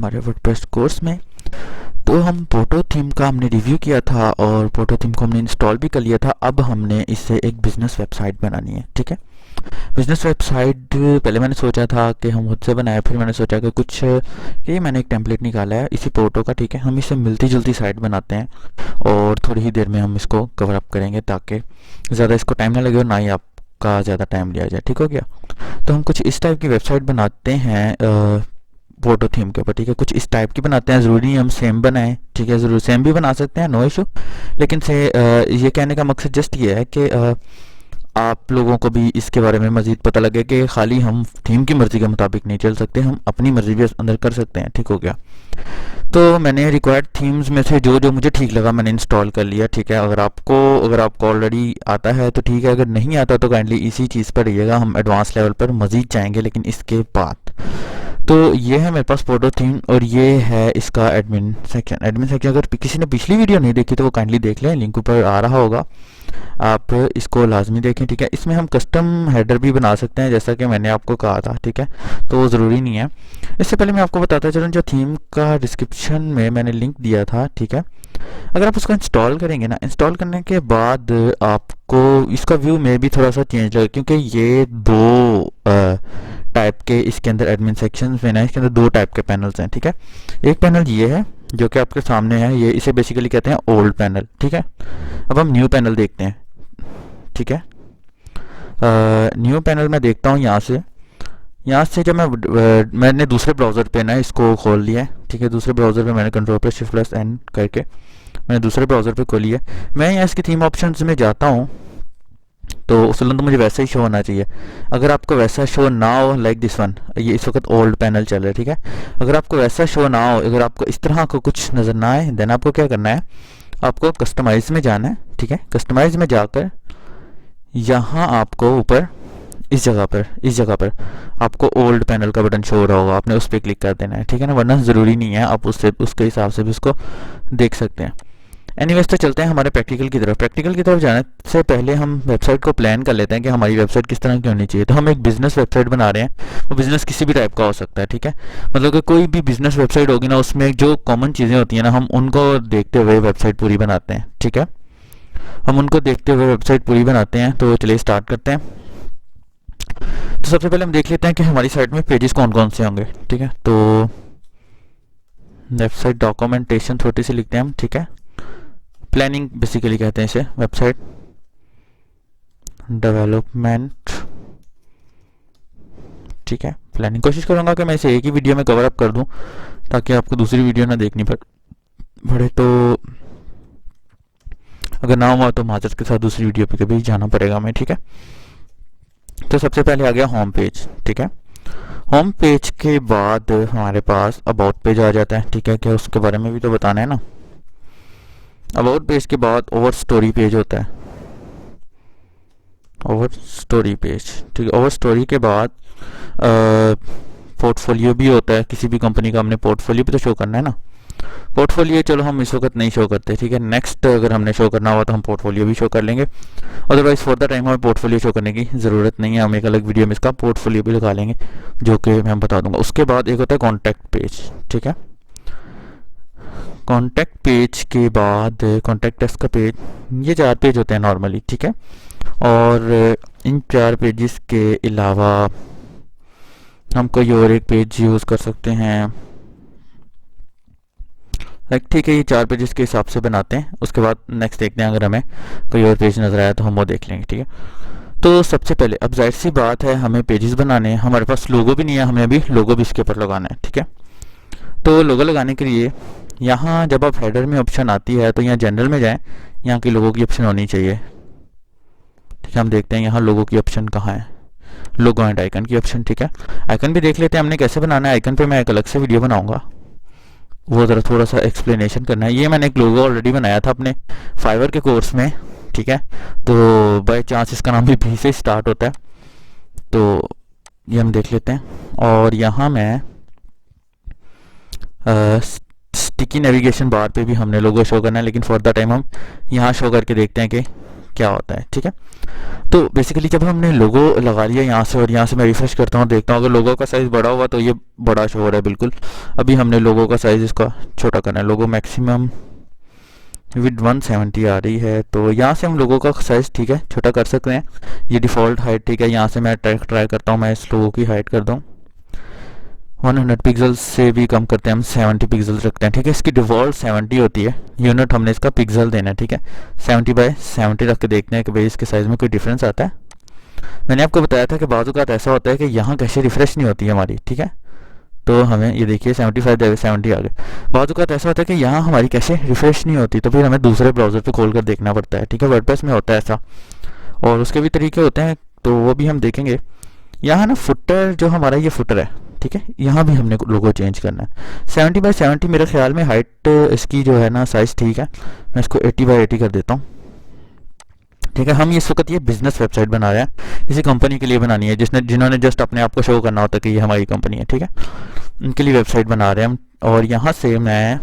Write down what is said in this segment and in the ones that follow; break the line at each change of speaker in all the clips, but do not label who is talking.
हमारे WordPress course में। तो हम पोटो थीम का हमने रिव्यू किया था और पोटो थीम को हमने इंस्टॉल भी कर लिया था। अब हमने इससे एक बिज़नेस वेबसाइट बनानी है, ठीक है। बिज़नेस वेबसाइट पहले मैंने सोचा था कि हम खुद से बनाए, फिर मैंने सोचा कि कुछ ये मैंने एक टेम्पलेट निकाला है इसी पोटो का, ठीक है। हम इससे मिलती जुलती साइट बनाते हैं और थोड़ी ही देर में हम इसको कवर अप करेंगे ताकि ज़्यादा इसको टाइम ना लगे और ना ही आपका ज़्यादा टाइम लिया जाए, ठीक हो गया। तो हम कुछ इस टाइप की वेबसाइट बनाते हैं फोटो थीम के ऊपर, ठीक है। कुछ इस टाइप की बनाते हैं, ज़रूरी नहीं हम सेम बनाएं, ठीक है। ज़रूर सेम भी बना सकते हैं, नो इशू। लेकिन से ये कहने का मकसद जस्ट ये है कि आप लोगों को भी इसके बारे में मज़ीद पता लगे कि खाली हम थीम की मर्ज़ी के मुताबिक नहीं चल सकते, हम अपनी मर्ज़ी भी अंदर कर सकते हैं, ठीक हो गया। तो मैंने रिक्वायर्ड थीम्स में से जो जो मुझे ठीक लगा मैंने इंस्टॉल कर लिया, ठीक है। अगर आपको ऑलरेडी आता है तो ठीक है, अगर नहीं आता तो काइंडली इसी चीज़ पर रहिएगा, हम एडवांस लेवल पर मज़ीद जाएंगे लेकिन इसके बाद। तो ये है मेरे पास फोटो थीम और ये है इसका एडमिन सेक्शन। अगर किसी ने पिछली वीडियो नहीं देखी तो वो काइंडली देख लें, लिंक ऊपर आ रहा होगा, आप इसको लाजमी देखें, ठीक है। इसमें हम कस्टम हेडर भी बना सकते हैं जैसा कि मैंने आपको कहा था, ठीक है। तो वो ज़रूरी नहीं है। इससे पहले मैं आपको बताता चलूँ, जो थीम का डिस्क्रिप्शन में मैंने लिंक दिया था, ठीक है। अगर आप उसको इंस्टॉल करेंगे ना, इंस्टॉल करने के बाद आपको इसका व्यू में भी थोड़ा सा चेंज लगेगा, क्योंकि ये दो टाइप के इसके अंदर एडमिन सेक्शंस में ना, इसके अंदर दो टाइप के पैनल्स हैं, ठीक है। एक पैनल ये है जो कि आपके सामने है, ये इसे बेसिकली कहते हैं ओल्ड पैनल, ठीक है। अब हम न्यू पैनल देखते हैं, ठीक है। न्यू पैनल मैं देखता हूँ यहाँ से जब मैंने दूसरे ब्राउज़र पे ना इसको खोल लिया है, ठीक है। दूसरे ब्राउज़र पे मैंने Ctrl+Shift+N करके मैंने दूसरे ब्राउज़र पे खोली है। मैं यहाँ इसकी थीम ऑप्शंस में जाता हूँ तो उस तो मुझे वैसा ही शो होना चाहिए। अगर आपको वैसा शो ना हो, लाइक दिस वन, ये इस वक्त ओल्ड पैनल चल रहा है, ठीक है। अगर आपको वैसा शो ना हो, अगर आपको इस तरह को कुछ नज़र ना आए, देन आपको क्या करना है, आपको कस्टमाइज़ में जाना है, ठीक है। कस्टमाइज़ में जाकर यहाँ आपको ऊपर इस जगह पर आपको ओल्ड पैनल का बटन शो हो रहा होगा, आपने उस पर क्लिक कर देना है, ठीक है ना। वरना ज़रूरी नहीं है, आप उसके हिसाब से भी उसको देख सकते हैं। एनीवेज तो चलते हैं हमारे प्रैक्टिकल की तरफ। प्रैक्टिकल की तरफ जाने से पहले हम वेबसाइट को प्लान कर लेते हैं कि हमारी वेबसाइट किस तरह की होनी चाहिए। तो हम एक बिज़नेस वेबसाइट बना रहे हैं, वो बिज़नेस किसी भी टाइप का हो सकता है, ठीक है। मतलब कि कोई भी बिज़नेस वेबसाइट होगी ना, उसमें जो कॉमन चीज़ें होती हैं ना, हम उनको देखते हुए वेबसाइट पूरी बनाते हैं, ठीक है। हम उनको देखते हुए वेबसाइट पूरी बनाते हैं। तो चलिए स्टार्ट करते हैं। तो सबसे पहले हम देख लेते हैं कि हमारी साइट में पेजेस कौन कौन से होंगे, ठीक है। तो वेबसाइट डॉक्यूमेंटेशन छोटी सी लिखते हैं हम, ठीक है। प्लानिंग बेसिकली कहते हैं इसे, वेबसाइट डेवलपमेंट, ठीक है। प्लानिंग कोशिश करूंगा कि मैं इसे एक ही वीडियो में कवर अप कर दूं ताकि आपको दूसरी वीडियो ना देखनी पड़े। तो अगर ना हुआ तो माजरत के साथ दूसरी वीडियो पे कभी जाना पड़ेगा हमें, ठीक है। तो सबसे पहले आ गया होम पेज, ठीक है। होम पेज के बाद हमारे पास अबाउट पेज आ जाता है, ठीक है। कि उसके बारे में भी तो बताना है ना। अबाउट पेज के बाद ओवर स्टोरी पेज होता है, ओवर स्टोरी पेज, ठीक है। ओवर स्टोरी के बाद पोर्टफोलियो भी होता है, किसी भी कंपनी का हमने पोर्टफोलियो भी तो शो करना है ना। पोर्टफोलियो चलो हम इस वक्त नहीं शो करते, ठीक है। नेक्स्ट अगर हमने शो करना हुआ तो हम पोर्टफोलियो भी शो कर लेंगे, अदरवाइज फॉर द टाइम हमें पोर्टफोलियो शो करने की ज़रूरत नहीं है। हम एक अलग वीडियो में इसका पोर्टफोलियो भी लगा लेंगे जो कि मैं बता दूंगा। उसके बाद एक होता है कॉन्टैक्ट पेज, ठीक है। कॉन्टैक्ट पेज के बाद कॉन्टैक्ट अस का पेज, ये 4 पेज होते हैं नॉर्मली, ठीक है। और इन 4 पेजेस के अलावा हम कोई और एक पेज यूज़ कर सकते हैं, लाइक ठीक है। ये 4 पेजेस के हिसाब से बनाते हैं। उसके बाद नेक्स्ट देखते हैं, अगर हमें कोई और पेज नज़र आया तो हम वो देख लेंगे, ठीक है। तो सबसे पहले अब जाहिर सी बात है हमें पेजेस बनाने हैं, हमारे पास लोगो भी नहीं है, हमें अभी लोगो भी इसके ऊपर लगाना है, ठीक है। तो लोगो लगाने के लिए यहाँ जब आप हेडर में ऑप्शन आती है तो यहाँ जनरल में जाएं, यहाँ की लोगों की ऑप्शन होनी चाहिए, ठीक है। हम देखते हैं यहाँ लोगों की ऑप्शन कहाँ है, लोगो एंड आइकन की ऑप्शन, ठीक है। आइकन भी देख लेते हैं हमने कैसे बनाना है। आइकन पे मैं एक अलग से वीडियो बनाऊंगा, वो ज़रा थोड़ा सा एक्सप्लेनेशन करना है। ये मैंने एक लोगो ऑलरेडी बनाया था अपने फाइवर के कोर्स में, ठीक है। तो बाय चांस इसका नाम भी भी से स्टार्ट होता है, तो ये हम देख लेते हैं। और यहाँ मैं स्टिकी नेविगेशन बार पे भी हमने लोगो शो करना है, लेकिन फॉर द टाइम हम यहाँ शो करके देखते हैं कि क्या होता है, ठीक है। तो बेसिकली जब हमने लोगो लगा लिया यहाँ से, और यहाँ से मैं रिफ्रेश करता हूँ, देखता हूँ अगर लोगो का साइज़ बड़ा हुआ तो ये बड़ा शो हो रहा है बिल्कुल। अभी हमने लोगो का साइज़ इसका छोटा करना है। लोगो मैक्सिमम विद 170 आ रही है, तो यहाँ से हम लोगों का साइज़ ठीक है छोटा कर सकते हैं। ये डिफ़ॉल्ट हाइट ठीक है, यहाँ से मैं ट्राई करता हूँ, मैं इस लोगों की हाइट कर दूँ 100 पिक्सल्स से भी कम करते हैं हम, 70 पिक्सल्स रखते हैं, ठीक है। इसकी डिफ़ॉल्ट 70 होती है, यूनिट हमने इसका पिक्सल देना है, ठीक है। 70/70 रख के देखते हैं कि भाई इसके साइज़ में कोई डिफरेंस आता है। मैंने आपको बताया था कि बाज़ औक़ात ऐसा होता है कि यहाँ कैसे रिफ्रेश नहीं होती है हमारी, ठीक है। तो हमें ये देखिए 75/70 आ गए। बाज़ औक़ात ऐसा होता है कि यहाँ हमारी कैसे रिफ्रेश नहीं होती, तो फिर हमें दूसरे ब्राउज़र पे खोल कर देखना पड़ता है, ठीक है। वर्डप्रेस में होता है ऐसा, और उसके भी तरीके होते हैं, तो वो भी हम देखेंगे। यहाँ ना फुटर जो हमारा ये फुटर है, ठीक है, यहाँ भी हमने लोगो चेंज करना है। 70/70 मेरे ख्याल में हाइट इसकी जो है ना साइज़ ठीक है, मैं इसको 80/80 कर देता हूँ, ठीक है। हम इस वक्त ये बिज़नेस वेबसाइट बना रहे हैं, किसी कंपनी के लिए बनानी है जिन्होंने जस्ट अपने आप को शो करना होता है कि ये हमारी कंपनी है, ठीक है। उनके लिए वेबसाइट बना रहे हैं हम। और यहाँ से मैं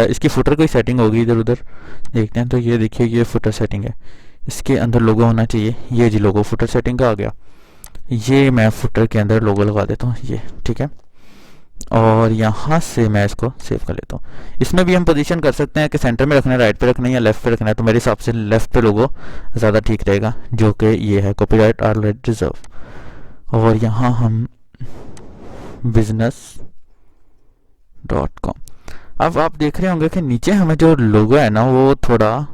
इसकी फुटर कोई सेटिंग होगी इधर उधर देखते हैं। तो ये देखिए ये फुटर सेटिंग है, इसके अंदर लोगो होना चाहिए। ये जी लोगो फुटर सेटिंग का आ गया। ये मैं फुटर के अंदर लोगो लगा देता हूँ, ये ठीक है। और यहाँ से मैं इसको सेव कर लेता हूँ। इसमें भी हम पोजीशन कर सकते हैं कि सेंटर में रखना है, राइट पे रखना है या लेफ़्ट पे रखना है। तो मेरे हिसाब से लेफ़्ट पे लोगो ज़्यादा ठीक रहेगा, जो कि ये है कॉपीराइट ऑलरेडी रिजर्व। और यहाँ हम business.com। अब आप देख रहे होंगे कि नीचे हमें जो लोगो है ना वो थोड़ा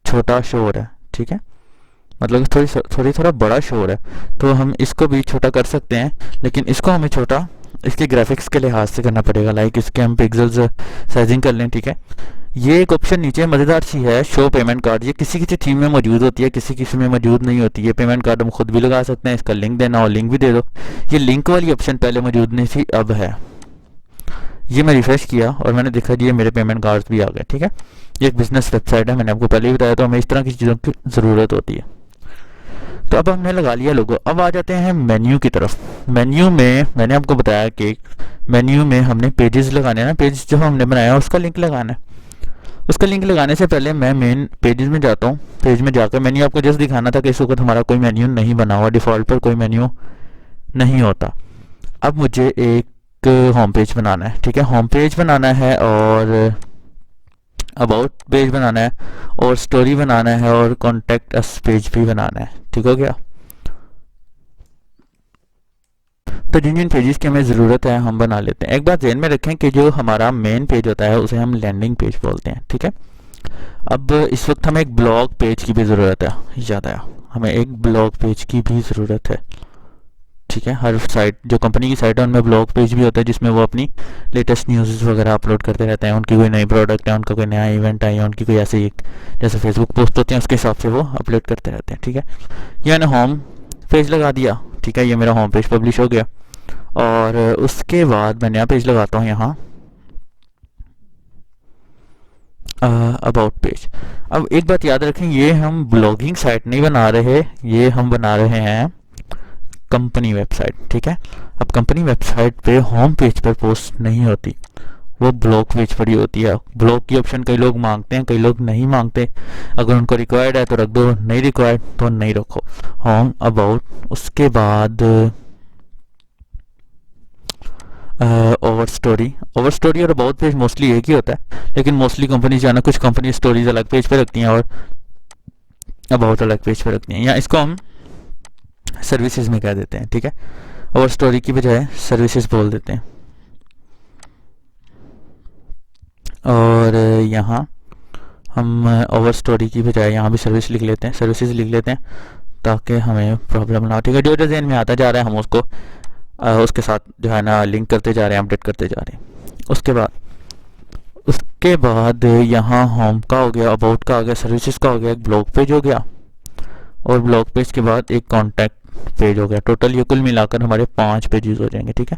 छोटा शो हो रहा है, ठीक है, मतलब थोड़ा बड़ा शो हो रहा है। तो हम इसको भी छोटा कर सकते हैं, लेकिन इसको हमें छोटा इसके ग्राफिक्स के लिहाज से करना पड़ेगा। लाइक इसके हम पिक्सल्स साइजिंग कर लें, ठीक है। ये एक ऑप्शन नीचे मज़ेदार सी है, शो पेमेंट कार्ड। ये किसी किसी थीम में मौजूद होती है, किसी किसी में मौजूद नहीं होती है। पेमेंट कार्ड हम खुद भी लगा सकते हैं, इसका लिंक देना हो लिंक भी दे दो। ये लिंक वाली ऑप्शन पहले मौजूद नहीं थी, अब है। ये मैं रिफ्रेश किया और मैंने देखा जी ये मेरे पेमेंट कार्ड्स भी आ गए, ठीक है। ये एक बिज़नेस वेबसाइट है, मैंने आपको पहले ही बताया, तो हमें इस तरह की चीज़ों की ज़रूरत होती है। तो अब हमने लगा लिया लोगो। अब आ जाते हैं मेन्यू की तरफ। मेन्यू में मैंने आपको बताया कि मेन्यू में हमने पेजेस लगाने हैं ना, पेज जो हमने बनाया है उसका लिंक लगाना है। उसका लिंक लगाने से पहले मैं मेन पेजेस में जाता हूँ। पेज में जाकर मेन्यू आपको जस्ट दिखाना था कि इस वक्त हमारा कोई मेन्यू नहीं बना हुआ, डिफ़ॉल्ट पर कोई मेन्यू नहीं होता। अब मुझे एक होम पेज बनाना है, ठीक है। होम पेज बनाना है और अबाउट पेज बनाना है और स्टोरी बनाना है और कॉन्टैक्ट अस पेज भी बनाना है, ठीक हो गया। तो जिन जिन पेजेस की हमें ज़रूरत है हम बना लेते हैं। एक बात ध्यान में रखें कि जो हमारा मेन पेज होता है उसे हम लैंडिंग पेज बोलते हैं, ठीक है। अब इस वक्त हमें एक ब्लॉग पेज की भी ज़रूरत है, याद आया, हमें एक ब्लॉग पेज की भी ज़रूरत है, ठीक है। हर साइट जो कंपनी की साइट है उनमें ब्लॉग पेज भी होता है, जिसमें वो अपनी लेटेस्ट न्यूज़ वगैरह अपलोड करते रहते हैं। उनकी कोई नई प्रोडक्ट है, उनका कोई नया इवेंट है, या उनकी कोई ऐसे ही जैसे फेसबुक पोस्ट होते हैं उसके हिसाब से वो अपलोड करते रहते हैं, ठीक है। ये मैंने होम पेज लगा दिया, ठीक है। ये मेरा होम पेज पब्लिश हो गया। और उसके बाद मैं नया पेज लगाता हूँ यहाँ, अबाउट पेज। अब एक बात याद रखें, ये हम ब्लॉगिंग साइट नहीं बना रहे, ये हम बना रहे हैं कंपनी वेबसाइट, ठीक है। अब कंपनी वेबसाइट पे होम पेज पर पोस्ट नहीं होती, वो ब्लॉग पेज पर ही होती है। ब्लॉग की ऑप्शन कई लोग मांगते हैं, कई लोग नहीं मांगते। अगर उनको रिक्वायर्ड है तो रख दो, नहीं रिक्वायर्ड तो नहीं रखो। होम अबाउट, उसके बाद ओवर स्टोरी और अबाउट पेज मोस्टली एक ही होता है, लेकिन मोस्टली कंपनी जो है ना, कुछ कंपनी स्टोरीज अलग पेज पे रखती हैं और अबाउट अलग पेज पे रखती हैं, या इसको हम सर्विसेज में कह देते हैं, ठीक है। ओवर स्टोरी की बजाय सर्विसेज बोल देते हैं। और यहाँ हम ओवर स्टोरी की बजाय यहाँ भी सर्विस लिख लेते हैं, सर्विसेज लिख लेते हैं, ताकि हमें प्रॉब्लम ना हो, ठीक है। जो जहन में आता जा रहा है हम उसको उसके साथ जो है ना लिंक करते जा रहे हैं, अपडेट करते जा रहे हैं। उसके बाद यहाँ होम का हो गया, अबाउट का हो गया, सर्विसेज का हो गया, एक ब्लॉग पेज हो गया, और ब्लॉग पेज के बाद एक कॉन्टैक्ट पेज हो गया। टोटल ये कुल मिलाकर हमारे 5 पेजेस हो जाएंगे, ठीक है।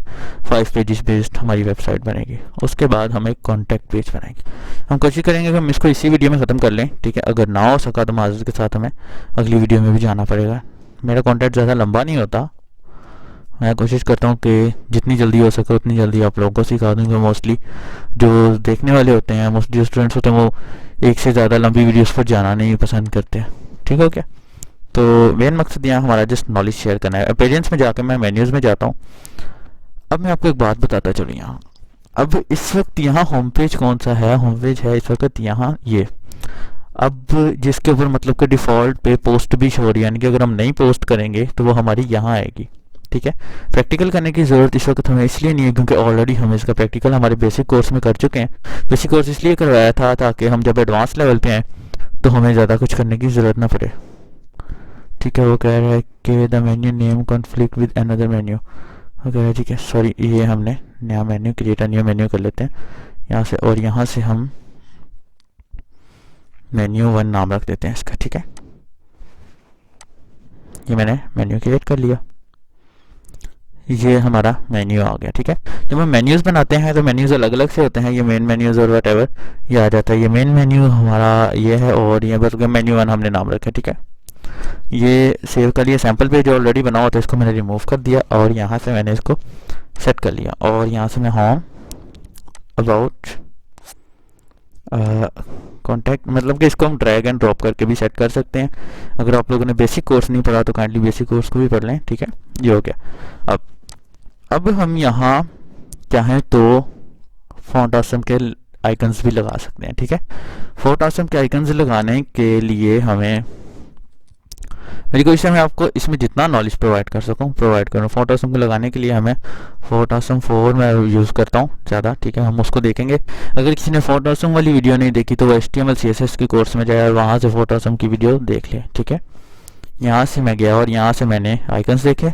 5 पेजेस बेस्ड हमारी वेबसाइट बनेगी। उसके बाद हम एक कॉन्टैक्ट पेज बनाएंगे। हम कोशिश करेंगे कि हम इसको इसी वीडियो में ख़त्म कर लें, ठीक है। अगर ना हो सका तो माजरत के साथ हमें अगली वीडियो में भी जाना पड़ेगा। मेरा कॉन्टैक्ट ज़्यादा लंबा नहीं होता, मैं कोशिश करता हूँ कि जितनी जल्दी हो सके उतनी जल्दी आप लोगों को सिखा दूँ। कि मोस्टली जो देखने वाले होते हैं, मोस्टली जो स्टूडेंट्स होते हैं, वो एक से ज़्यादा लंबी वीडियोस पर जाना नहीं पसंद करते हैं। ठीक हो गया। तो मेन मकसद यहाँ हमारा जस्ट नॉलेज शेयर करना है। अपेरेंस में जाकर मैं मेन्यूज़ में जाता हूँ। अब मैं आपको एक बात बताता चलूँ यहाँ। अब इस वक्त यहाँ होम पेज कौन सा है? होम पेज है इस वक्त यहाँ ये। अब जिसके ऊपर मतलब कि डिफ़ॉल्ट पे पोस्ट भी शो हो रही है, यानी कि अगर हम नहीं पोस्ट करेंगे तो वो हमारी यहाँ आएगी। ठीक है, प्रैक्टिकल करने की ज़रूरत इस वक्त हमें इसलिए नहीं है क्योंकि ऑलरेडी हम इसका प्रैक्टिकल हमारे बेसिक कोर्स में कर चुके हैं। बेसिक कोर्स इसलिए करवाया था ताकि हम जब एडवांस लेवल पे आए तो हमें ज़्यादा कुछ करने की ज़रूरत ना पड़े। ठीक है, वो कह रहा है कि the menu name conflict with another menu. Okay ठीक है, सॉरी, ये हमने नया मेन्यू क्रिएट न्यू मेन्यू कर लेते हैं यहाँ से, और यहाँ से हम मेन्यू 1 नाम रख देते हैं इसका। ठीक है, ये मैंने मेन्यू क्रिएट कर लिया, ये हमारा मेन्यू आ गया। ठीक है, जब हम मेन्यूज़ बनाते हैं तो मेन्यूज़ अलग अलग से होते हैं, ये मेन मेन्यूज़ और वट एवर ये आ जाता है। ये मेन मेन्यू हमारा ये है और ये बस मेन्यू 1 हमने नाम रखा। ठीक है, ये सेव कर लिया। सैम्पल पेज ऑलरेडी बना हुआ था, इसको मैंने रिमूव कर दिया और यहाँ से मैंने इसको सेट कर लिया। और यहाँ से मैं होम अबाउट कॉन्टैक्ट, मतलब कि इसको हम ड्रैग एंड ड्रॉप करके भी सेट कर सकते हैं। अगर आप लोगों ने बेसिक कोर्स नहीं पढ़ा तो काइंडली बेसिक कोर्स को भी पढ़ लें। ठीक है, ये हो गया। अब हम यहाँ चाहें तो फॉन्ट ऑसम के आइकन्स भी लगा सकते हैं। ठीक है, फॉन्ट ऑसम के आइकन्स लगाने के लिए हमें, मेरी कोशिश है मैं आपको इसमें जितना नॉलेज प्रोवाइड कर सकूं प्रोवाइड करूं। फॉन्ट ऑसम को लगाने के लिए हमें फॉन्ट ऑसम 4 मैं यूज़ करता हूं ज़्यादा। ठीक है, हम उसको देखेंगे। अगर किसी ने फॉन्ट ऑसम वाली वीडियो नहीं देखी तो वो HTML CSS के कोर्स में जाए और वहाँ से फॉन्ट ऑसम की वीडियो देख ले। ठीक है, यहाँ से मैं गया और यहाँ से मैंने आइकन्स देखे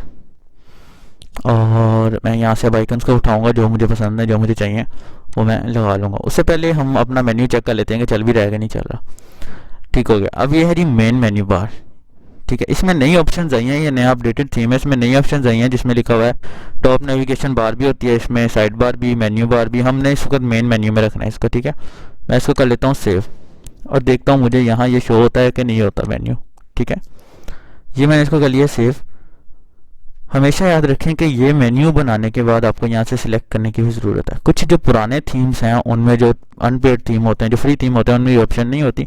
और मैं यहाँ से अब आइकन्स को उठाऊँगा, जो मुझे पसंद है जो मुझे चाहिए वो मैं लगा लूँगा। उससे पहले हम अपना मेन्यू चेक कर लेते हैं कि चल भी रहेगा नहीं चल रहा। ठीक हो गया। अब ये है जी मेन मेन्यू बार। ठीक है, इसमें नई ऑप्शंस आई हैं, ये नया अपडेटेड थीम है, इसमें नई ऑप्शंस आई हैं जिसमें लिखा हुआ है टॉप नेविगेशन बार भी होती है, इसमें साइड बार भी, मेन्यू बार भी। हमने इस वक्त मेन मेन्यू में रखना है इसको। ठीक है, मैं इसको कर लेता हूँ सेव और देखता हूँ मुझे यहाँ ये शो होता है कि नहीं होता मेन्यू। ठीक है, ये मैंने इसको कर लिया सेव। हमेशा याद रखें कि ये मेन्यू बनाने के बाद आपको यहाँ से सिलेक्ट करने की भी ज़रूरत है। कुछ जो पुराने थीम्स हैं उनमें जो अनपेड थीम होते हैं, जो फ्री थीम होते हैं, उनमें ये ऑप्शन नहीं होती।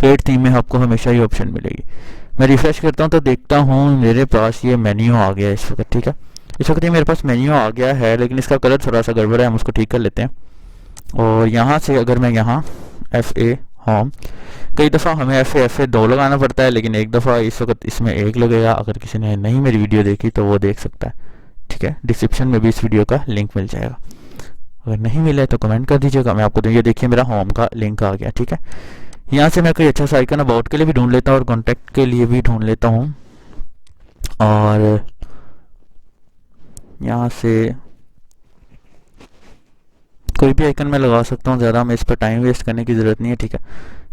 पेड थीम में आपको हमेशा ये ऑप्शन मिलेगी। मैं रिफ्रेश करता हूँ तो देखता हूँ मेरे पास ये मेन्यू आ गया इस वक्त। ठीक है, इस वक्त ये मेरे पास मेन्यू आ गया है, लेकिन इसका कलर थोड़ा सा गड़बड़ है, हम उसको ठीक कर लेते हैं। और यहाँ से अगर मैं यहाँ FA होम, कई दफ़ा हमें FA 2 लगाना पड़ता है, लेकिन एक दफ़ा इस वक्त इसमें 1 लगेगा। अगर किसी ने नहीं मेरी वीडियो देखी तो वो देख सकता है। ठीक है, डिस्क्रिप्शन में भी इस वीडियो का लिंक मिल जाएगा। अगर नहीं मिला है तो कमेंट कर दीजिएगा, मैं आपको ये देखिए मेरा होम का लिंक आ गया। ठीक है, यहाँ से मैं कोई अच्छा सा आइकन अबाउट के लिए भी ढूंढ लेता हूँ और कॉन्टैक्ट के लिए भी ढूंढ लेता हूँ। और यहाँ से कोई भी आइकन मैं लगा सकता हूँ, ज़्यादा हमें इस पर टाइम वेस्ट करने की ज़रूरत नहीं है। ठीक है,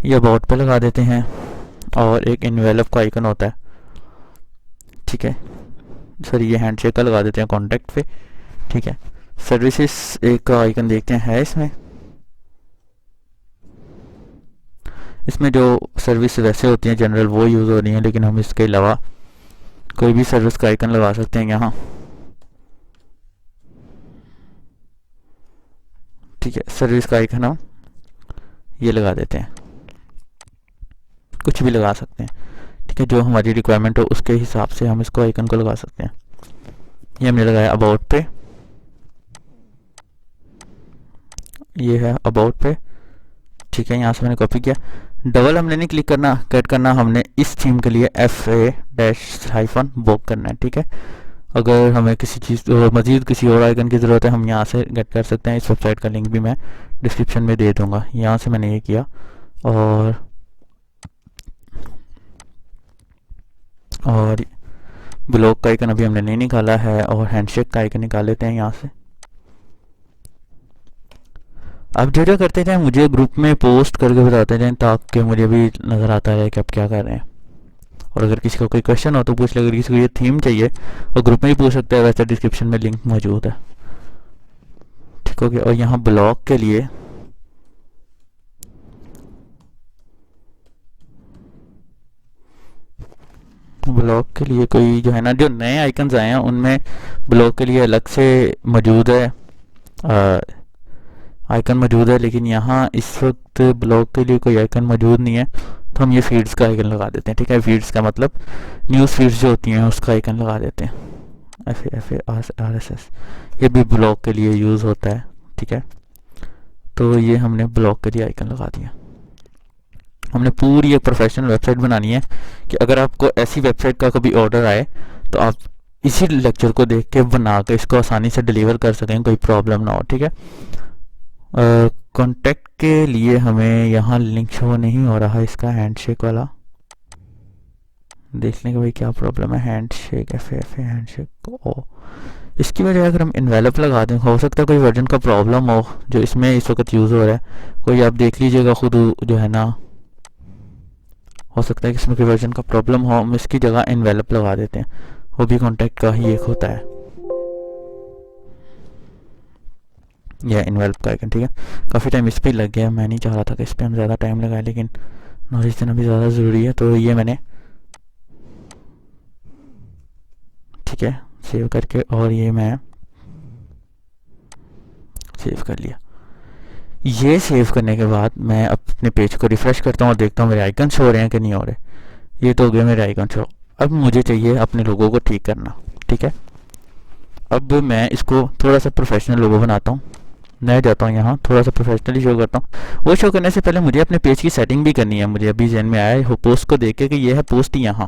ये अबाउट पे लगा देते हैं और एक इन्वेलप का आइकन होता है। ठीक है, सॉरी ये हैंडशेक का लगा देते हैं कॉन्टैक्ट पे। ठीक है, सर्विसेज एक का आइकन देखते हैं है इसमें जो सर्विस वैसे होती हैं जनरल वो यूज़ हो रही हैं, लेकिन हम इसके अलावा कोई भी सर्विस का आइकन लगा सकते हैं यहाँ। ठीक है, सर्विस का आइकन हम ये लगा देते हैं, कुछ भी लगा सकते हैं। ठीक है, जो हमारी रिक्वायरमेंट हो उसके हिसाब से हम इसको आइकन को लगा सकते हैं। ये हमने लगाया अबाउट पे, ये है अबाउट पे। ठीक है, यहाँ से मैंने कॉपी किया। डबल हमने नहीं क्लिक करना, कट करना हमने इस थीम के लिए FA-- बुक करना है। ठीक है, अगर हमें किसी चीज़ मज़ीद किसी और आइकन की ज़रूरत है हम यहाँ से गेट कर सकते हैं। इस वेबसाइट का लिंक भी मैं डिस्क्रिप्शन में दे दूँगा। यहाँ से मैंने ये किया और ब्लॉक का आइकन अभी हमने नहीं निकाला है और हैंडशेक का आइकन निकाल लेते हैं यहाँ से। अब जो करते जाएं मुझे ग्रुप में पोस्ट करके बताते जाएं ताकि मुझे भी नज़र आता रहे कि आप क्या कर रहे हैं। और अगर किसी को कोई क्वेश्चन हो तो पूछ ले, अगर किसी को ये थीम चाहिए और ग्रुप में ही पूछ सकते हैं, वैसे डिस्क्रिप्शन में लिंक मौजूद है। ठीक हो गया। और यहाँ ब्लॉक के लिए कोई जो है ना, जो नए आइकन्स आए हैं उनमें ब्लॉक के लिए अलग से मौजूद है आइकन मौजूद है, लेकिन यहाँ इस वक्त ब्लॉक के लिए कोई आइकन मौजूद नहीं है। तो हम ये फीड्स का आइकन लगा देते हैं, ठीक है। फीड्स का मतलब न्यूज़ फीड्स जो होती हैं उसका आइकन लगा देते हैं, FARSS। ये भी ब्लॉग के लिए यूज़ होता है, ठीक है। तो ये हमने ब्लॉग के लिए आइकन लगा दिया। हमने पूरी एक प्रोफेशनल वेबसाइट बनानी है कि अगर आपको ऐसी वेबसाइट का कभी ऑर्डर आए तो आप इसी लेक्चर को देख के बना के इसको आसानी से डिलीवर कर सकें, कोई प्रॉब्लम ना हो, ठीक है। कॉन्टैक्ट के लिए हमें यहाँ लिंक शो नहीं हो रहा है इसका, हैंडशेक वाला देख लेंगे भाई क्या प्रॉब्लम है। हैंडशेक FA हैंडशेक ओ, इसकी वजह अगर हम इन्वेलप लगा दें, हो सकता है कोई वर्जन का प्रॉब्लम हो जो इसमें इस वक्त यूज़ हो रहा है। कोई आप देख लीजिएगा खुद जो है ना, हो सकता है कि इसमें कोई वर्जन का प्रॉब्लम हो, हम इसकी जगह इन्वेलप लगा देते हैं, वो भी कॉन्टैक्ट का ही एक होता है, यह इन्वेल्व का आइकन, ठीक है। काफ़ी टाइम इस पर लग गया, मैं नहीं चाह रहा था कि इस पर हम ज़्यादा टाइम लगाए, लेकिन नॉलेज देना भी ज़्यादा ज़रूरी है। तो ये मैंने ठीक है सेव करके, और ये मैं सेव कर लिया। ये सेव करने के बाद मैं अपने पेज को रिफ़्रेश करता हूँ और देखता हूँ मेरे आइकन शो हो रहे हैं कि नहीं हो रहे। ये तो हो गया मेरे आइकन शो। अब मुझे चाहिए अपने लोगों को ठीक करना, ठीक है। अब मैं इसको थोड़ा सा प्रोफेशनल लोगो बनाता हूँ। मैं जाता हूँ यहाँ, थोड़ा सा प्रोफेशनली शो करता हूँ। वो शो करने से पहले मुझे अपने पेज की सेटिंग भी करनी है। मुझे अभी जहन में आया है पोस्ट को देख के कि ये है पोस्ट यहाँ,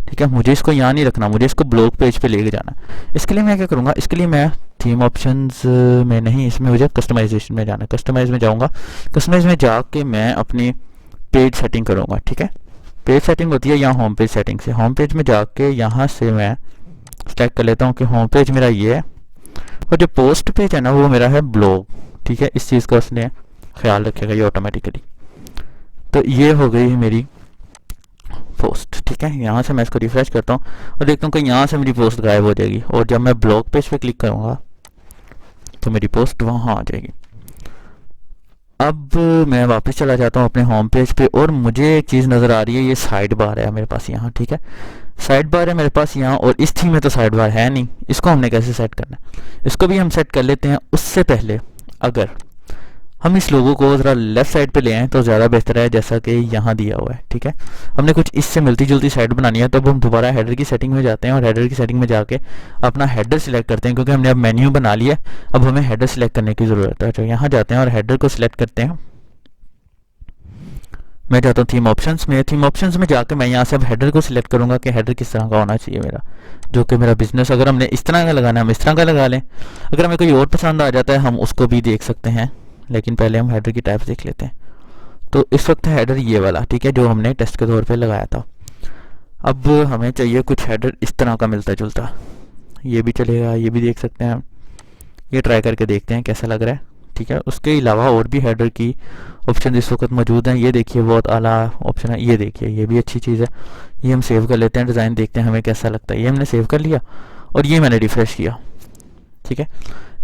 ठीक है। मुझे इसको यहाँ नहीं रखना, मुझे इसको ब्लॉग पेज पे लेके जाना। इसके लिए मैं क्या करूँगा, इसके लिए मैं थीम ऑप्शंस में नहीं, इसमें मुझे कस्टमाइजेशन में जाना है। कस्टमाइज में जाऊँगा, कस्टमाइज में जाके मैं अपनी पेज सेटिंग करूँगा, ठीक है। पेज सेटिंग होती है यहाँ होम पेज सेटिंग से। होम पेज में जाके यहाँ से मैं सेलेक्ट कर लेता हूँ कि होम पेज मेरा ये है, और जो पोस्ट पेज है ना वो मेरा है ब्लॉग, ठीक है। इस चीज़ का उसने ख्याल रखेगा ये ऑटोमेटिकली। तो ये हो गई मेरी पोस्ट, ठीक है। यहाँ से मैं इसको रिफ्रेश करता हूँ और देखता हूँ कि यहाँ से मेरी पोस्ट गायब हो जाएगी, और जब मैं ब्लॉग पेज पे क्लिक करूँगा तो मेरी पोस्ट वहाँ आ जाएगी। अब मैं वापस चला जाता हूँ अपने होम पेज पे, और मुझे एक चीज़ नज़र आ रही है, ये साइड बार है मेरे पास यहाँ, ठीक है। साइड बार है मेरे पास यहाँ, और इस थीम में तो साइड बार है नहीं। इसको हमने कैसे सेट करना है, इसको भी हम सेट कर लेते हैं। उससे पहले अगर हम इस लोगों को ज़रा लेफ़्ट साइड पे ले आएँ तो ज़्यादा बेहतर है, जैसा कि यहाँ दिया हुआ है, ठीक है। हमने कुछ इससे मिलती जुलती साइड बनानी है, तो अब हम दोबारा हेडर की सेटिंग में जाते हैं, और हेडर की सेटिंग में जाके अपना हेडर सिलेक्ट करते हैं, क्योंकि हमने अब मेन्यू बना लिया। अब हमें हेडर सिलेक्ट करने की ज़रूरत है। तो यहाँ जाते हैं और हेडर को सिलेक्ट करते हैं। मैं जाता हूँ थीम ऑप्शंस में। थीम ऑप्शंस में जाकर मैं यहाँ से अब हेडर को सिलेक्ट करूँगा कि हेडर किस तरह का होना चाहिए मेरा, जो कि मेरा बिजनेस, अगर हमने इस तरह का लगाना है हम इस तरह का लगा लें। अगर हमें कोई और पसंद आ जाता है हम उसको भी देख सकते हैं, लेकिन पहले हम हेडर की टाइप देख लेते हैं। तो इस वक्त हेडर ये वाला, ठीक है, जो हमने टेस्ट के तौर पर लगाया था। अब हमें चाहिए कुछ हेडर इस तरह का मिलता जुलता, ये भी चलेगा, ये भी देख सकते हैं हम। ये ट्राई करके देखते हैं कैसा लग रहा है, ठीक है। उसके अलावा और भी हेडर की ऑप्शन इस वक्त मौजूद हैं। ये देखिए बहुत आला ऑप्शन है, ये देखिए ये भी अच्छी चीज़ है। ये हम सेव कर लेते हैं, डिज़ाइन देखते हैं हमें कैसा लगता है। ये हमने सेव कर लिया और ये मैंने रिफ्रेश किया, ठीक है।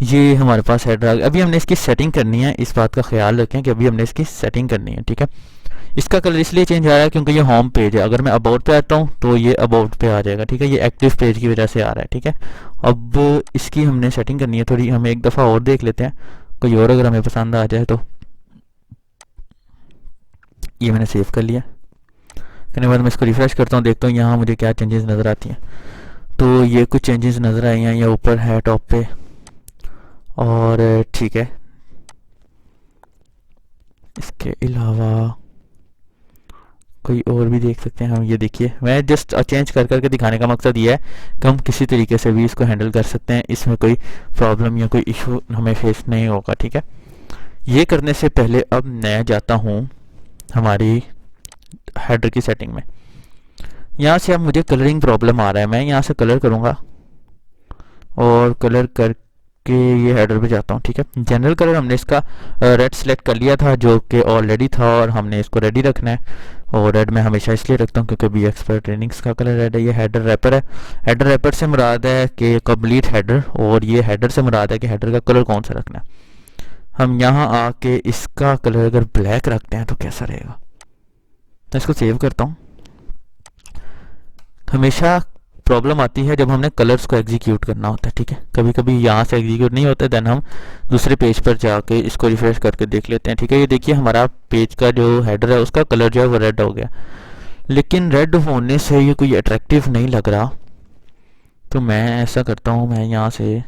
ये हमारे पास हेडर आ गया। अभी हमने इसकी सेटिंग करनी है, इस बात का ख्याल रखें कि अभी हमने इसकी सेटिंग करनी है, ठीक है। इसका कलर इसलिए चेंज आ रहा है क्योंकि ये होम पेज है। अगर मैं अबाउट पे आता हूँ तो ये अबाउट पे आ जाएगा, ठीक है। ये एक्टिव पेज की वजह से आ रहा है, ठीक है। अब इसकी हमने सेटिंग करनी है थोड़ी, हम एक दफ़ा और देख लेते हैं, कोई और अगर हमें पसंद आ जाए तो। ये मैंने सेव कर लिया। करने के बाद मैं इसको रिफ्रेश करता हूँ, देखता हूँ यहाँ मुझे क्या चेंजेस नज़र आती हैं। तो ये कुछ चेंजेस नज़र आई हैं, ये ऊपर है टॉप पे, और ठीक है। इसके अलावा कोई और भी देख सकते हैं हम। ये देखिए मैं जस्ट चेंज कर करके दिखाने का मकसद ये है कि हम किसी तरीके से भी इसको हैंडल कर सकते हैं, इसमें कोई प्रॉब्लम या कोई इशू हमें फेस नहीं होगा, ठीक है। ये करने से पहले अब मैं जाता हूँ हमारी हेडर की सेटिंग में। यहाँ से अब मुझे कलरिंग प्रॉब्लम आ रहा है, मैं यहाँ से कलर करूँगा और कलर करके ये हेडर पे जाता हूँ, ठीक है। जनरल कलर हमने इसका रेड सेलेक्ट कर लिया था जो कि ऑलरेडी था, और हमने इसको रेडी रखना है। और रेड मैं हमेशा इसलिए रखता हूँ क्योंकि बी एक्सपर्ट ट्रेनिंग्स का कलर रेड है। ये हेडर रैपर है। हेडर रैपर से मुराद है कि कंप्लीट हेडर, और ये हेडर से मुराद है कि हेडर का कलर कौन सा रखना है। हम यहाँ आके इसका कलर अगर ब्लैक रखते हैं तो कैसा रहेगा, तो इसको सेव करता हूँ। हमेशा प्रॉब्लम आती है जब हमने कलर्स को एग्जीक्यूट करना होता है, ठीक है। कभी कभी यहाँ से एग्जीक्यूट नहीं होता, देन हम दूसरे पेज पर जाके इसको रिफ्रेश करके देख लेते हैं, ठीक है। ये देखिए हमारा पेज का जो हेडर है उसका कलर जो है वो रेड हो गया, लेकिन रेड होने से ये कोई अट्रैक्टिव नहीं लग रहा। तो मैं ऐसा करता हूँ, मैं यहाँ से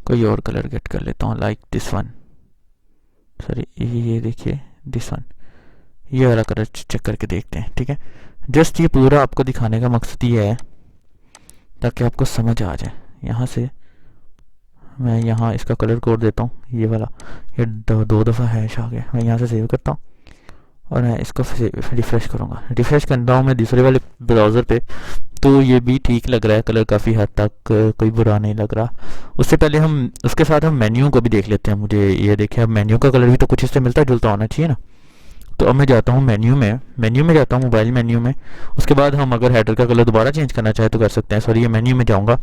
कोई और कलर गेट कर लेता हूँ, लाइक दिस वन, सॉरी ये देखिए दिस वन, ये वाला कलर चेक करके देखते हैं, ठीक है। जस्ट ये पूरा आपको दिखाने का मकसद ये है ताकि आपको समझ आ जाए। यहाँ से मैं यहाँ इसका कलर कोड देता हूँ, ये वाला, ये दो दफ़ा हैश आ गया। मैं यहाँ से सेव करता हूँ और मैं इसको रिफ़्रेश करूँगा। रिफ़्रेश करता हूँ मैं दूसरे वाले ब्राउज़र पे, तो ये भी ठीक लग रहा है, कलर काफ़ी हद तक कोई बुरा नहीं लग रहा। उससे पहले हम उसके साथ हम मेन्यू को भी देख लेते हैं। मुझे ये देखिए, अब मेन्यू का कलर भी तो कुछ इससे मिलता जुलता होना चाहिए ना। तो अब मैं जाता हूँ मेन्यू में जाता हूँ, मोबाइल मेन्यू में। उसके बाद हम अगर हेडर का कलर दोबारा चेंज करना चाहे तो कर सकते हैं। सॉरी, ये मेन्यू में जाऊँगा,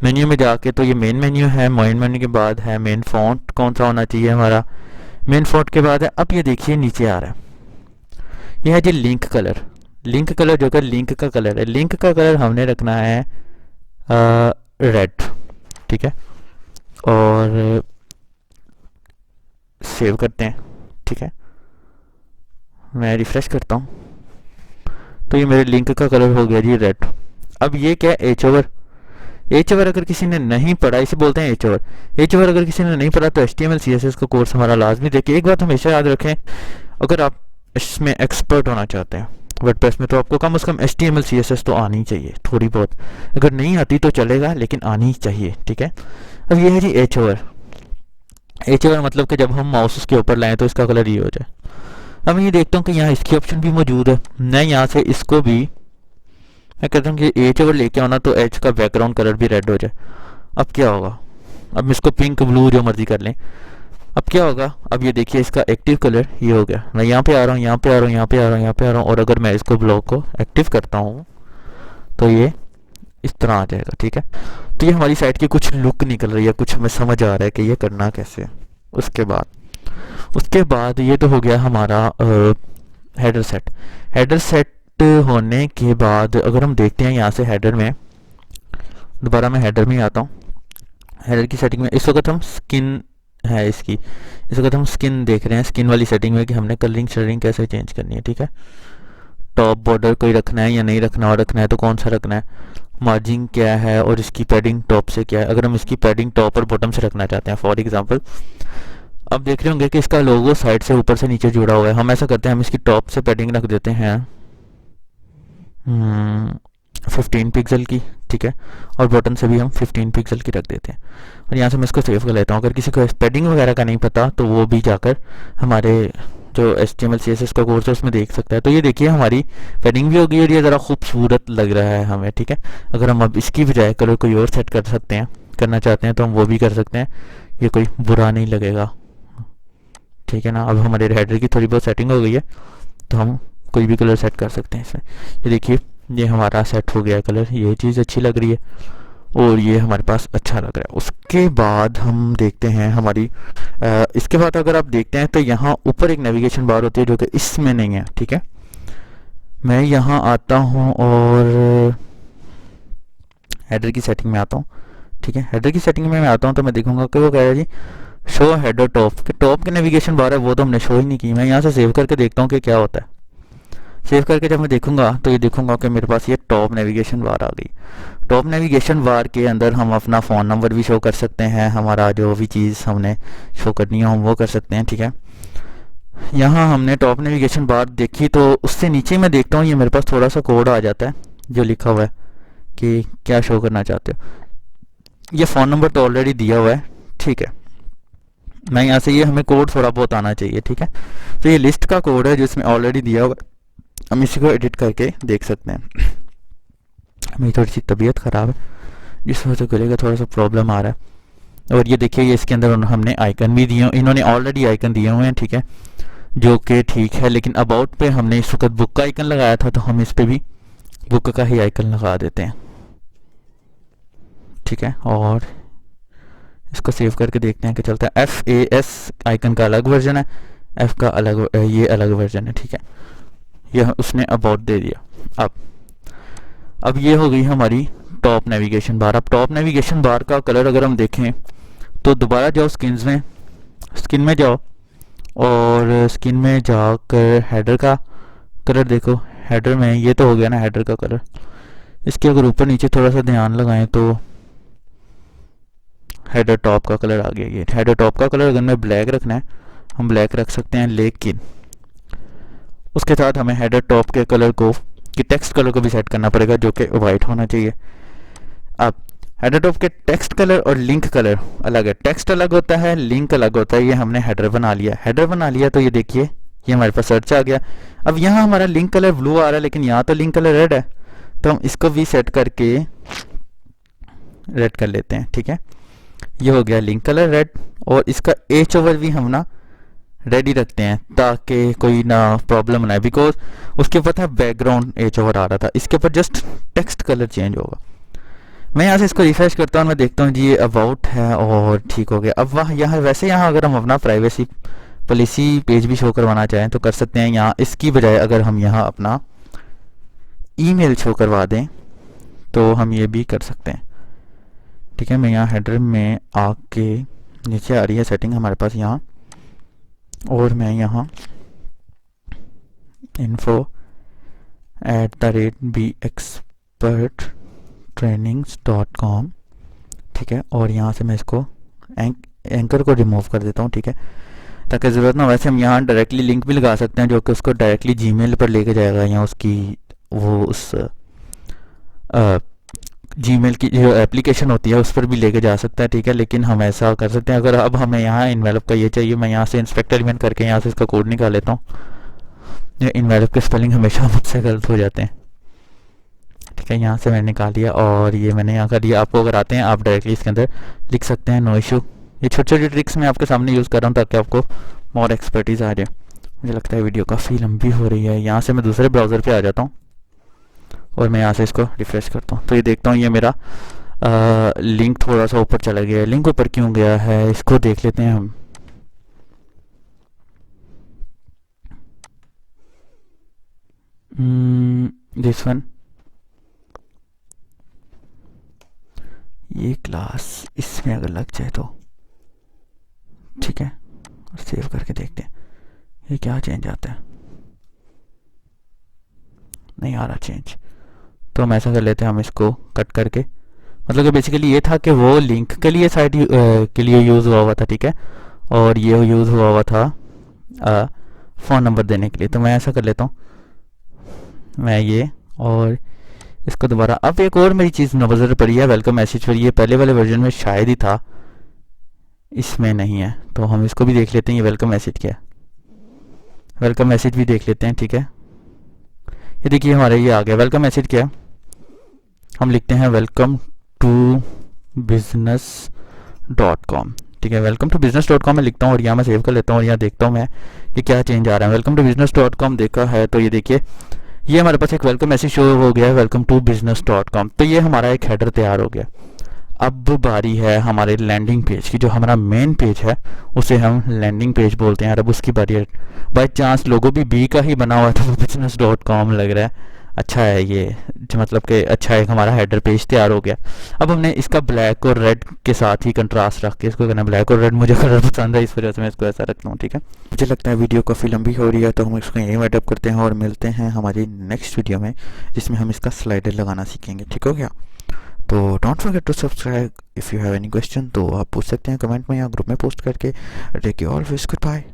मेन्यू में जाके तो ये मेन मेन्यू है, मेन मेन्यू के बाद है मेन फॉन्ट, कौन सा होना चाहिए हमारा, मेन फॉन्ट के बाद है, अब ये देखिए नीचे आ रहा है, यह है जी लिंक कलर। लिंक कलर जो कि लिंक का कलर है, लिंक का कलर हमने रखना है रेड, ठीक है। और सेव करते हैं, ठीक है। मैं रिफ्रेश करता हूँ तो ये मेरे लिंक का कलर हो गया जी रेड। अब ये क्या है, एच ओवर अगर किसी ने नहीं पढ़ा, इसे बोलते हैं एच ओवर अगर किसी ने नहीं पढ़ा तो HTML CSS का कोर्स हमारा लाजमी देखिए। एक बात हमेशा याद रखें, अगर आप इसमें एक्सपर्ट होना चाहते हैं वर्डप्रेस में, तो आपको कम से कम HTML CSS तो आनी चाहिए थोड़ी बहुत। अगर नहीं आती तो चलेगा, लेकिन आनी चाहिए, ठीक है। अब ये है जी एच ओवर मतलब कि जब हम माउस उसके ऊपर लाएं तो इसका कलर ये हो जाए। अब मैं ये देखता हूँ कि यहाँ इसकी ऑप्शन भी मौजूद है। मैं यहाँ से इसको भी मैं कहता हूँ कि एच ओवर लेके आना तो एच का बैकग्राउंड कलर भी रेड हो जाए। अब क्या होगा, अब इसको पिंक ब्लू जो मर्जी कर लें। अब क्या होगा, अब ये देखिए इसका एक्टिव कलर ये हो गया। मैं यहाँ पे आ रहा हूँ, यहाँ पे आ रहा हूँ, यहाँ पे आ रहा हूँ, यहाँ पे आ रहा हूँ, और अगर मैं इसको ब्लॉक को एक्टिव करता हूँ तो ये इस तरह आ जाएगा, ठीक है। तो ये हमारी साइट की कुछ लुक निकल रही है, कुछ हमें समझ आ रहा है कि ये करना कैसे। उसके बाद ये तो हो गया हमारा हेडर सेट होने के बाद अगर हम देखते हैं यहाँ से हेडर में, दोबारा मैं हेडर में आता हूँ। हेडर की सेटिंग में इस वक्त हम स्किन है इसकी, इस वक्त हम स्किन देख रहे हैं, स्किन वाली सेटिंग में कि हमने कलरिंग शलरिंग कैसे चेंज करनी है, ठीक है। टॉप बॉर्डर कोई रखना है या नहीं रखना, और रखना है तो कौन सा रखना है, मार्जिन क्या है, और इसकी पैडिंग टॉप से क्या है। अगर हम इसकी पैडिंग टॉप और बॉटम से रखना चाहते हैं, फॉर एग्जांपल अब देख रहे होंगे कि इसका लोगो साइड से ऊपर से नीचे जुड़ा हुआ है। हम ऐसा करते हैं, हम इसकी टॉप से पैडिंग रख देते हैं 15 पिक्सल की, ठीक है, और बॉटम से भी हम 15 पिक्सल की रख देते हैं। और यहाँ से मैं इसको सेव कर लेता हूँ। अगर किसी को पैडिंग वगैरह का नहीं पता तो वो भी जाकर हमारे जो HTML CSS का कोर्स है उसमें देख सकता है। तो ये देखिए हमारी पैडिंग भी हो गई और ये ज़रा खूबसूरत लग रहा है हमें, ठीक है। अगर हम अब इसकी बजाय कलर कोई और सेट कर सकते हैं, करना चाहते हैं तो हम वो भी कर सकते हैं, ये कोई बुरा नहीं लगेगा, ठीक है ना। अब हमारे हेडर की थोड़ी बहुत सेटिंग हो गई है तो हम कोई भी कलर सेट कर सकते हैं इसमें। ये देखिए ये हमारा सेट हो गया कलर, ये चीज़ अच्छी लग रही है और ये हमारे पास अच्छा लग रहा है। उसके बाद हम देखते हैं हमारी इसके बाद अगर आप देखते हैं तो यहाँ ऊपर एक नेविगेशन बार होती है जो कि इसमें नहीं है, ठीक है। मैं यहाँ आता हूँ और हेडर की सेटिंग में आता हूँ, ठीक है। हेडर की सेटिंग में मैं आता हूँ तो मैं देखूंगा कि वो कह रहा है जी शो हेडर टॉप की नेविगेशन बार है, वो तो हमने शो ही नहीं की। मैं यहाँ से सेव करके देखता हूँ कि क्या होता है। सेव करके जब मैं देखूंगा तो ये देखूंगा कि मेरे पास ये टॉप नेविगेशन बार आ गई। टॉप नेविगेशन बार के अंदर हम अपना फ़ोन नंबर भी शो कर सकते हैं, हमारा जो भी चीज़ हमने शो करनी है हम वो कर सकते हैं, ठीक है। यहाँ हमने टॉप नेविगेशन बार देखी तो उससे नीचे मैं देखता हूँ ये मेरे पास थोड़ा सा कोड आ जाता है जो लिखा हुआ है कि क्या शो करना चाहते हो। ये फ़ोन नंबर तो ऑलरेडी दिया हुआ है, ठीक है। मैं यहाँ से ये हमें कोड थोड़ा बहुत आना चाहिए, ठीक है। तो ये लिस्ट का कोड है जिसमें ऑलरेडी दिया हुआ है, हम इसी को एडिट करके देख सकते हैं। मेरी थोड़ी सी तबीयत ख़राब है जिस वजह से गले का थोड़ा सा प्रॉब्लम आ रहा है। और ये देखिए ये इसके अंदर हमने आइकन भी दिए, इन्होंने ऑलरेडी आइकन दिए हुए हैं, ठीक है, जो कि ठीक है। लेकिन अबाउट पे हमने इस वक्त बुक का आइकन लगाया था तो हम इस पर भी बुक का ही आइकन लगा देते हैं, ठीक है। और इसको सेव करके देखते हैं कि चलता है। FAS आइकन का अलग वर्जन है, F का अलग, ये अलग वर्जन है, ठीक है। यह उसने अबाउट दे दिया। अब अब ये हो गई हमारी टॉप नेविगेशन बार। अब टॉप नेविगेशन बार का कलर अगर हम देखें तो दोबारा जाओ स्किन में जाओ और स्किन में जाकर हेडर का कलर देखो। हेडर में ये तो हो गया ना हेडर का कलर। इसके अगर ऊपर नीचे थोड़ा सा ध्यान लगाएं तो हेडर टॉप का कलर आ गया। ये हेडर टॉप का कलर अगर हमें ब्लैक रखना है हम ब्लैक रख सकते हैं, लेकिन उसके साथ हमें हेडर टॉप के कलर को कि टेक्स्ट कलर को भी सेट करना पड़ेगा जो कि वाइट होना चाहिए। अब हेडर टॉप के टेक्स्ट कलर और लिंक कलर अलग है। टेक्स्ट अलग होता है, लिंक अलग होता है। ये हमने हेडर बना लिया तो ये देखिए ये हमारे पास सर्च आ गया। अब यहाँ हमारा लिंक कलर ब्लू आ रहा है लेकिन यहाँ तो लिंक कलर रेड है, तो हम इसको भी सेट करके रेड कर लेते हैं। ठीक है, ये हो गया लिंक कलर रेड। और इसका एच ओवर भी हम ना रेड ही रखते हैं ताकि कोई ना प्रॉब्लम ना है, बिकॉज उसके ऊपर था बैकग्राउंड एच ओवर आ रहा था, इसके ऊपर जस्ट टेक्स्ट कलर चेंज होगा। मैं यहाँ से इसको रिफ्रेश करता हूँ, मैं देखता हूँ जी ये अबाउट है और ठीक हो गया। अब वहाँ यहाँ अगर हम अपना प्राइवेसी पॉलिसी पेज भी शो करवाना चाहें तो कर सकते हैं। यहाँ इसकी बजाय अगर हम यहाँ अपना ईमेल शो करवा दें तो हम ये भी कर सकते हैं। ठीक है, मैं यहाँ हेडर में आके नीचे आ रही है सेटिंग हमारे पास यहाँ, और मैं यहाँ info@bexperttrainings.com, ठीक है, और यहाँ से मैं इसको एंकर को रिमूव कर देता हूँ। ठीक है, ताकि ज़रूरत ना। वैसे हम यहाँ डायरेक्टली लिंक भी लगा सकते हैं जो कि उसको डायरेक्टली जीमेल पर लेके जाएगा, या उसकी वो उस जीमेल की जो एप्लीकेशन होती है उस पर भी लेके जा सकता है। ठीक है, लेकिन हम ऐसा कर सकते हैं अगर अब हमें यहाँ इन्वेलप का ये चाहिए, मैं यहाँ से इंस्पेक्टर इवेंट करके यहाँ से इसका कोड निकाल लेता हूँ। ये इन्वेलप के स्पेलिंग हमेशा मुझसे गलत हो जाते हैं। ठीक है, यहाँ से मैंने निकाल लिया और ये मैंने यहाँ कर दिया। आपको अगर आते हैं आप डायरेक्टली इसके अंदर लिख सकते हैं, नो इशू। ये छोटी छोटी ट्रिक्स मैं आपके सामने यूज़ कर रहा हूँ ताकि आपको मोर एक्सपर्टीज़ आ जाए। मुझे लगता है वीडियो काफ़ी लंबी हो रही है। यहाँ से मैं दूसरे ब्राउज़र पे आ जाता हूँ और मैं यहाँ से इसको रिफ्रेश करता हूँ तो ये देखता हूँ ये मेरा लिंक थोड़ा सा ऊपर चला गया है। लिंक ऊपर क्यों गया है इसको देख लेते हैं हम। दिस वन, ये क्लास इसमें अगर लग जाए तो ठीक है, और सेव करके देखते हैं ये क्या चेंज आता है। नहीं आ रहा चेंज, तो हम ऐसा कर लेते हैं, हम इसको कट करके, मतलब कि बेसिकली ये था कि वो लिंक के लिए साइट के लिए यूज़ हुआ था। ठीक है, और ये यूज़ हुआ था फ़ोन नंबर देने के लिए। तो मैं ऐसा कर लेता हूँ, मैं ये और इसको दोबारा। अब एक और मेरी चीज़ नज़र पड़ी है वेलकम मैसेज पर। ये पहले वाले वर्जन में शायद ही था, इसमें नहीं है, तो हम इसको भी देख लेते हैं। ये वेलकम मैसेज क्या है, वेलकम मैसेज भी देख लेते हैं। ठीक है, ये देखिए हमारा ये आ गया वेलकम मैसेज क्या है। हम लिखते हैं वेलकम टू business.com। ठीक है, वेलकम टू business.com मैं लिखता हूँ और यहाँ मैं सेव कर लेता हूँ और यहाँ देखता हूँ मैं ये क्या चेंज आ रहा है। वेलकम टू business.com देखा है तो ये देखिए ये हमारे पास एक वेलकम मैसेज शो हो गया है, वेलकम टू business.com। तो ये हमारा एक हेडर तैयार हो गया। अब बारी है हमारे लैंडिंग पेज की। जो हमारा मेन पेज है उसे हम लैंडिंग पेज बोलते हैं। अब उसकी बारी है। बाई चांस लोगो भी बी का ही बना हुआ था, वो business.com लग रहा है। अच्छा है ये, मतलब कि अच्छा एक हमारा हेडर पेज तैयार हो गया। अब हमने इसका ब्लैक और रेड के साथ ही कंट्रास्ट रख के इसको करना ब्लैक और रेड। मुझे कलर पसंद है इस वजह से मैं इसको ऐसा रखता हूँ। ठीक है, मुझे लगता है वीडियो काफ़ी लंबी हो रही है तो हम इसको यहीं वाइंड अप करते हैं और मिलते हैं हमारी नेक्स्ट वीडियो में जिसमें हम इसका स्लाइडर लगाना सीखेंगे। ठीक हो गया, तो don't forget to subscribe. If you have any question तो आप पूछ सकते हैं कमेंट में या ग्रुप में पोस्ट करके। Take you always good bye.